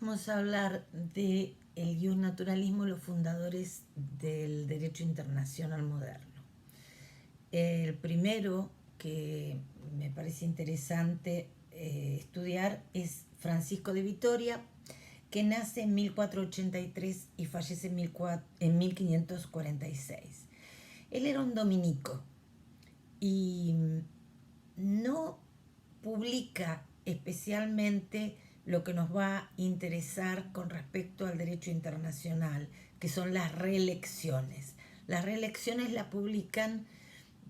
vamos a hablar de el naturalismo, los fundadores del derecho internacional moderno. El primero que me parece interesante estudiar es Francisco de Vitoria, que nace en 1483 y fallece en 1546. Él era un dominico y no publica especialmente lo que nos va a interesar con respecto al derecho internacional, que son las reelecciones. Las reelecciones las publican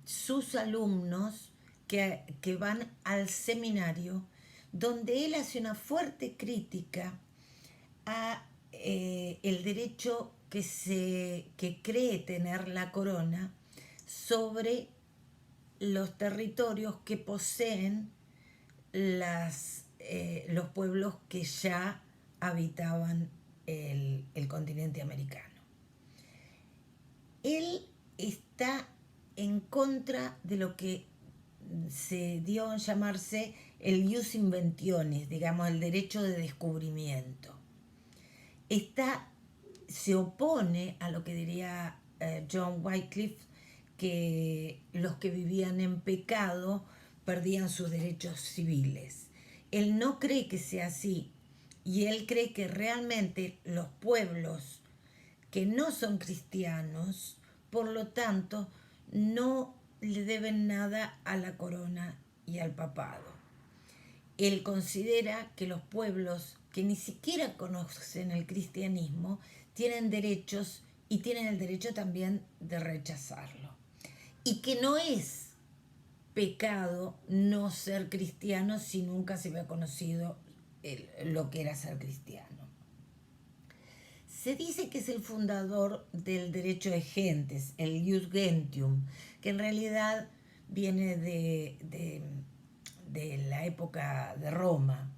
sus alumnos que van al seminario, donde él hace una fuerte crítica a el derecho que cree tener la corona sobre los territorios que poseen los pueblos que ya habitaban el continente americano. Él está en contra de lo que se dio a llamarse el jus inventionis, digamos, el derecho de descubrimiento. Se opone a lo que diría John Wycliffe, que los que vivían en pecado perdían sus derechos civiles. Él no cree que sea así, y él cree que realmente los pueblos que no son cristianos, por lo tanto, no le deben nada a la corona y al papado. Él considera que los pueblos que ni siquiera conocen el cristianismo tienen derechos y tienen el derecho también de rechazarlo. Y que no es pecado no ser cristiano si nunca se había conocido lo que era ser cristiano. Se dice que es el fundador del derecho de gentes, el jus gentium, que en realidad viene de la época de Roma.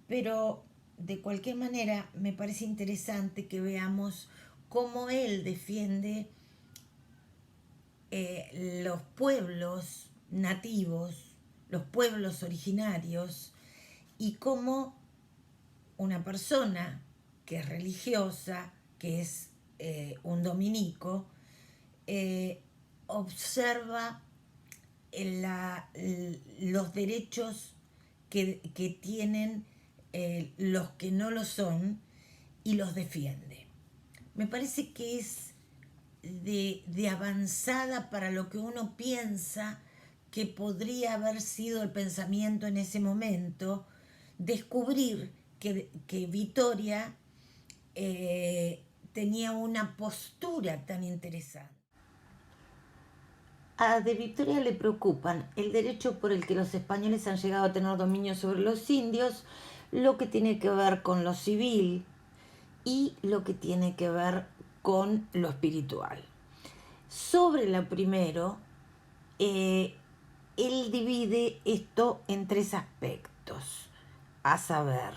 Pero de cualquier manera me parece interesante que veamos cómo él defiende los pueblos nativos, los pueblos originarios, y cómo una persona que es religiosa, que es un dominico, observa los derechos que tienen los que no lo son y los defiende. Me parece que es de avanzada para lo que uno piensa que podría haber sido el pensamiento en ese momento, descubrir que Vitoria tenía una postura tan interesante. A de Vitoria le preocupan el derecho por el que los españoles han llegado a tener dominio sobre los indios, lo que tiene que ver con lo civil y lo que tiene que ver con lo espiritual. Sobre lo primero, él divide esto en tres aspectos, a saber,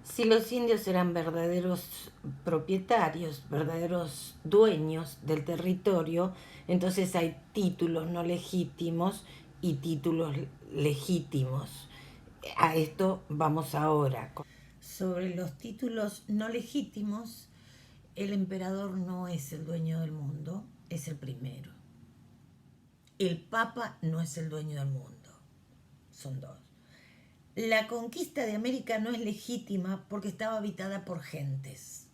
si los indios eran verdaderos propietarios, verdaderos dueños del territorio, entonces hay títulos no legítimos y títulos legítimos. A esto vamos ahora. Sobre los títulos no legítimos, el emperador no es el dueño del mundo, es el primero. El Papa no es el dueño del mundo, son dos. La conquista de América no es legítima porque estaba habitada por gentes,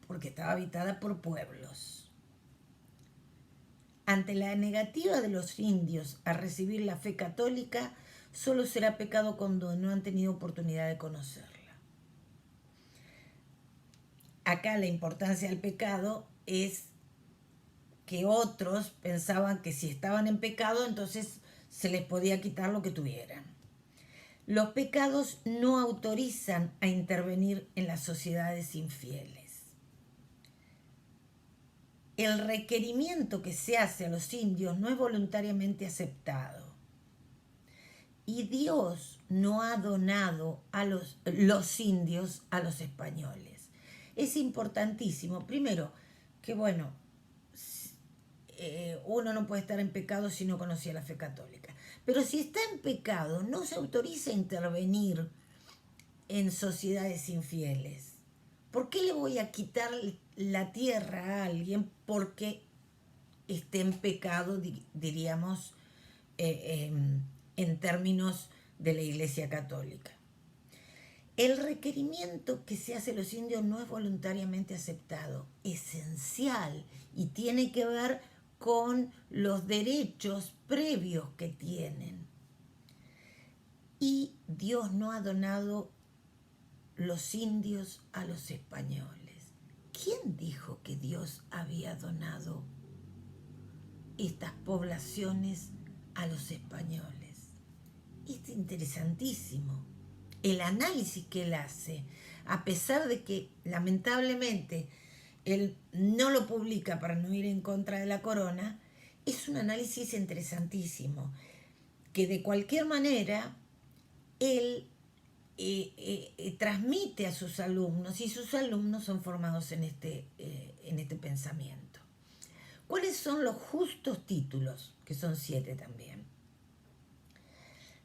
porque estaba habitada por pueblos. Ante la negativa de los indios a recibir la fe católica, solo será pecado cuando no han tenido oportunidad de conocerla. Acá la importancia del pecado es que otros pensaban que si estaban en pecado, entonces se les podía quitar lo que tuvieran. Los pecados no autorizan a intervenir en las sociedades infieles. El requerimiento que se hace a los indios no es voluntariamente aceptado. Y Dios no ha donado a los indios a los españoles. Es importantísimo, primero, que uno no puede estar en pecado si no conocía la fe católica. Pero si está en pecado, no se autoriza a intervenir en sociedades infieles. ¿Por qué le voy a quitar la tierra a alguien porque esté en pecado, diríamos, en términos de la Iglesia Católica? El requerimiento que se hace a los indios no es voluntariamente aceptado, esencial, y tiene que ver con los derechos previos que tienen. Y Dios no ha donado los indios a los españoles. ¿Quién dijo que Dios había donado estas poblaciones a los españoles? Es interesantísimo el análisis que él hace, a pesar de que lamentablemente él no lo publica para no ir en contra de la corona. Es un análisis interesantísimo, que de cualquier manera él transmite a sus alumnos, y sus alumnos son formados en este pensamiento. ¿Cuáles son los justos títulos? Que son 7 también.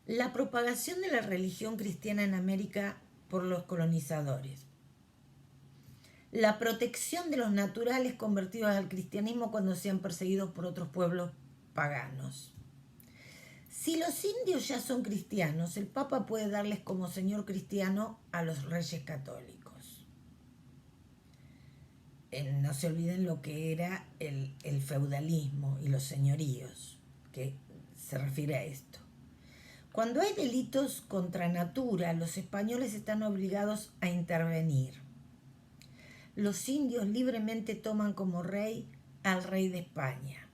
La propagación de la religión cristiana en América por los colonizadores. La protección de los naturales convertidos al cristianismo cuando sean perseguidos por otros pueblos paganos. Si los indios ya son cristianos, el Papa puede darles como señor cristiano a los reyes católicos. No se olviden lo que era el feudalismo y los señoríos, que se refiere a esto. Cuando hay delitos contra natura, los españoles están obligados a intervenir. Los indios libremente toman como rey al rey de España.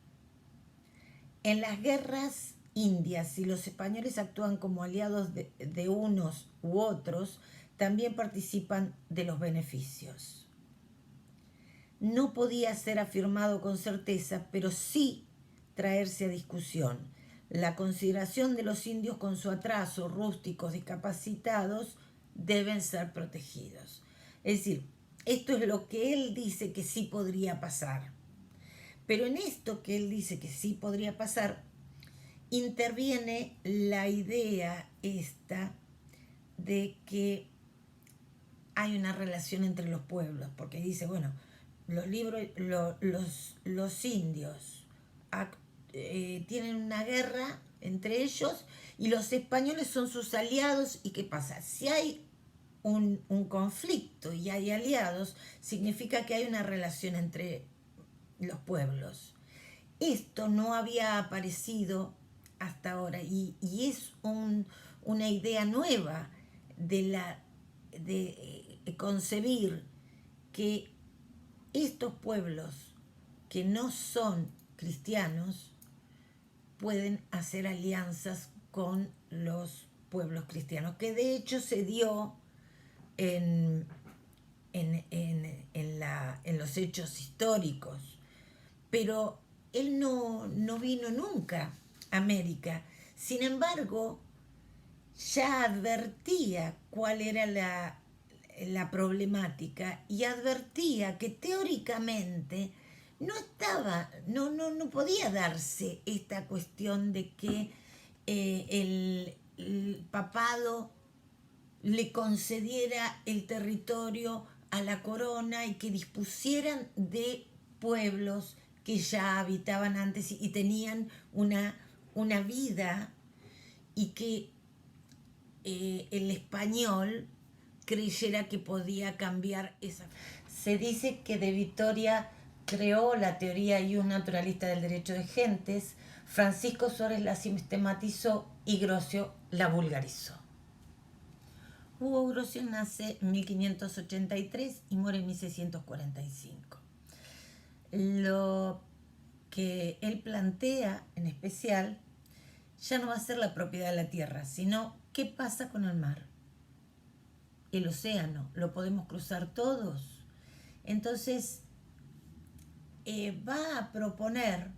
En las guerras indias, si los españoles actúan como aliados de unos u otros, también participan de los beneficios. No podía ser afirmado con certeza, pero sí traerse a discusión la consideración de los indios con su atraso, rústicos, discapacitados, deben ser protegidos. Es decir, esto es lo que él dice que sí podría pasar. Pero en esto que él dice que sí podría pasar, interviene la idea esta de que hay una relación entre los pueblos, porque dice, bueno, los indios tienen una guerra entre ellos y los españoles son sus aliados. ¿Y qué pasa? Si hay un conflicto y hay aliados, significa que hay una relación entre los pueblos. Esto no había aparecido hasta ahora y es una idea nueva de concebir que estos pueblos que no son cristianos pueden hacer alianzas con los pueblos cristianos, que de hecho se dio en los hechos históricos. Pero él no vino nunca a América. Sin embargo, ya advertía cuál era la problemática y advertía que teóricamente no podía darse esta cuestión de que el papado le concediera el territorio a la corona y que dispusieran de pueblos que ya habitaban antes y tenían una vida, y que el español creyera que podía cambiar esa. Se dice que de Vitoria creó la teoría y un naturalista del derecho de gentes, Francisco Suárez la sistematizó y Grocio la vulgarizó. Hugo Grocio nace en 1583 y muere en 1645. Lo que él plantea en especial ya no va a ser la propiedad de la tierra, sino qué pasa con el mar. El océano, ¿lo podemos cruzar todos? Entonces, va a proponer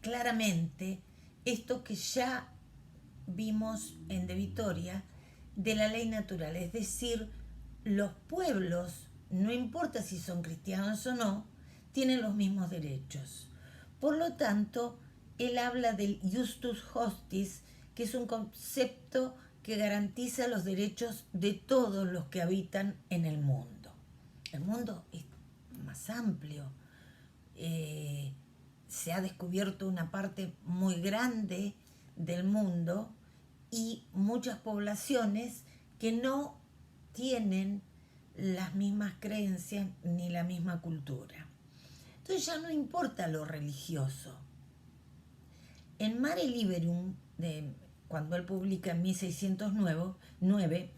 claramente esto que ya vimos en De Vitoria, de la ley natural, es decir, los pueblos, no importa si son cristianos o no, tienen los mismos derechos. Por lo tanto, él habla del justus hostis, que es un concepto que garantiza los derechos de todos los que habitan en el mundo. El mundo es más amplio. Se ha descubierto una parte muy grande del mundo y muchas poblaciones que no tienen las mismas creencias ni la misma cultura. Entonces ya no importa lo religioso. En Mare Liberum, cuando él publica en 1609,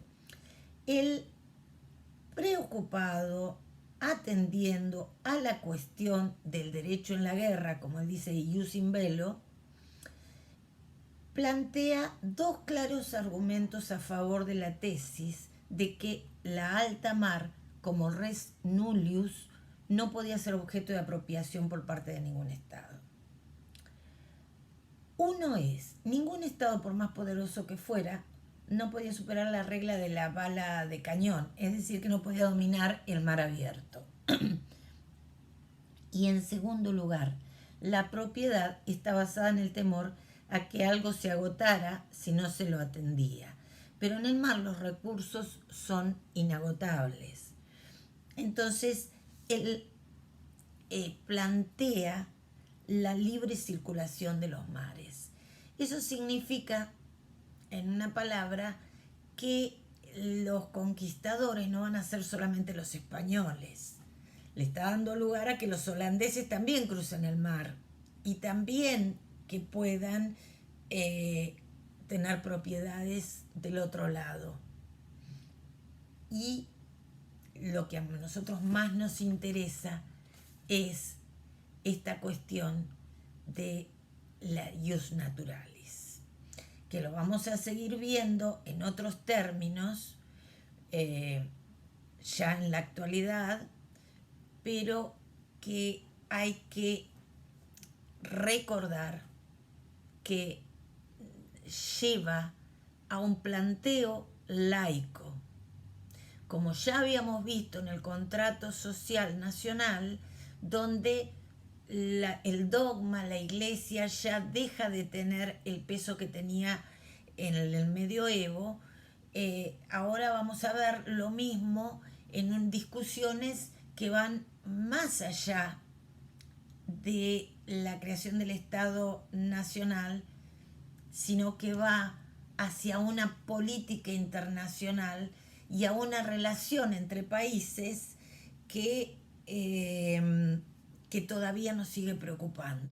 él, preocupado, atendiendo a la cuestión del derecho en la guerra, como él dice, ius in bello, plantea dos claros argumentos a favor de la tesis de que la alta mar, como res nullius, no podía ser objeto de apropiación por parte de ningún Estado. Uno es, ningún Estado, por más poderoso que fuera, no podía superar la regla de la bala de cañón, es decir, que no podía dominar el mar abierto. Y en segundo lugar, la propiedad está basada en el temor a que algo se agotara si no se lo atendía. Pero en el mar los recursos son inagotables. Entonces, él plantea la libre circulación de los mares. Eso significa, en una palabra, que los conquistadores no van a ser solamente los españoles. Le está dando lugar a que los holandeses también crucen el mar y también que puedan tener propiedades del otro lado. Y lo que a nosotros más nos interesa es esta cuestión de la ius naturalis, que lo vamos a seguir viendo en otros términos ya en la actualidad, pero que hay que recordar que lleva a un planteo laico. Como ya habíamos visto en el contrato social nacional, donde el dogma, la iglesia ya deja de tener el peso que tenía en el medioevo, ahora vamos a ver lo mismo en discusiones que van más allá de la creación del Estado nacional, sino que va hacia una política internacional y a una relación entre países que todavía nos sigue preocupando.